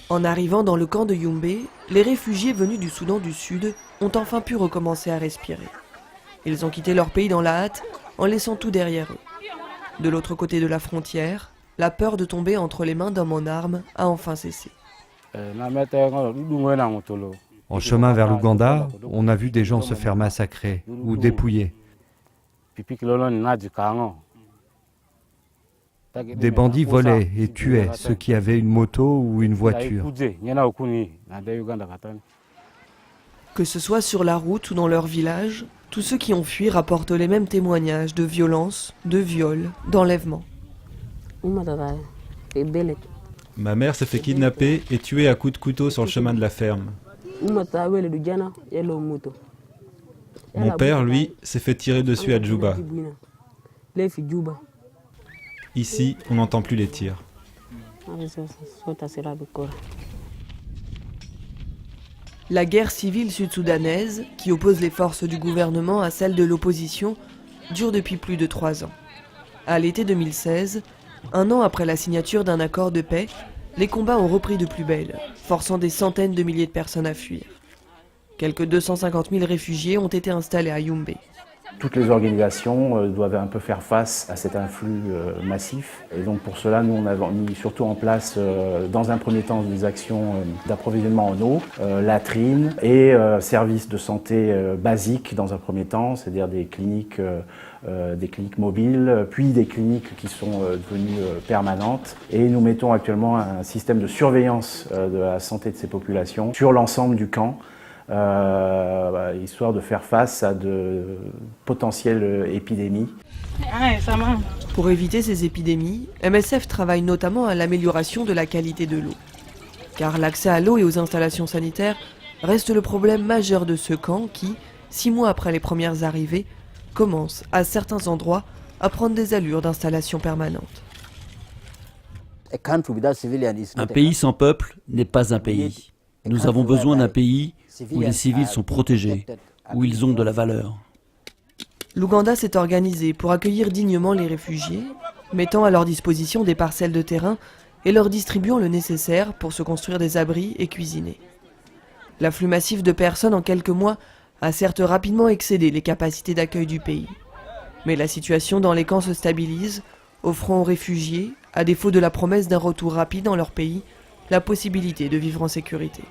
En arrivant dans le camp de Yumbe, les réfugiés venus du Soudan du Sud ont enfin pu recommencer à respirer. Ils ont quitté leur pays dans la hâte, en laissant tout derrière eux. De l'autre côté de la frontière, la peur de tomber entre les mains d'hommes en armes a enfin cessé. En chemin vers l'Ouganda, on a vu des gens se faire massacrer ou dépouiller. Des bandits volaient et tuaient ceux qui avaient une moto ou une voiture. Que ce soit sur la route ou dans leur village, tous ceux qui ont fui rapportent les mêmes témoignages de violence, de viols, d'enlèvements. Ma mère s'est fait kidnapper et tuer à coups de couteau sur le chemin de la ferme. Mon père, lui, s'est fait tirer dessus à Djouba. Ici, on n'entend plus les tirs. La guerre civile sud-soudanaise, qui oppose les forces du gouvernement à celles de l'opposition, dure depuis plus de 3 ans. À l'été 2016, un an après la signature d'un accord de paix, les combats ont repris de plus belle, forçant des centaines de milliers de personnes à fuir. Quelques 250 000 réfugiés ont été installés à Yumbe. Toutes les organisations doivent un peu faire face à cet influx massif. Et donc pour cela, nous, on a mis surtout en place, dans un premier temps, des actions d'approvisionnement en eau, latrines et services de santé basiques dans un premier temps, c'est-à-dire des cliniques mobiles, puis des cliniques qui sont devenues permanentes. Et nous mettons actuellement un système de surveillance de la santé de ces populations sur l'ensemble du camp, histoire de faire face à de potentielles épidémies. Pour éviter ces épidémies, MSF travaille notamment à l'amélioration de la qualité de l'eau. Car l'accès à l'eau et aux installations sanitaires reste le problème majeur de ce camp qui, 6 mois après les premières arrivées, commence, à certains endroits, à prendre des allures d'installation permanente. Un pays sans peuple n'est pas un pays. Nous avons besoin d'un pays où les civils sont protégés, où ils ont de la valeur. L'Ouganda s'est organisé pour accueillir dignement les réfugiés, mettant à leur disposition des parcelles de terrain et leur distribuant le nécessaire pour se construire des abris et cuisiner. L'afflux massif de personnes en quelques mois a certes rapidement excédé les capacités d'accueil du pays. Mais la situation dans les camps se stabilise, offrant aux réfugiés, à défaut de la promesse d'un retour rapide dans leur pays, la possibilité de vivre en sécurité.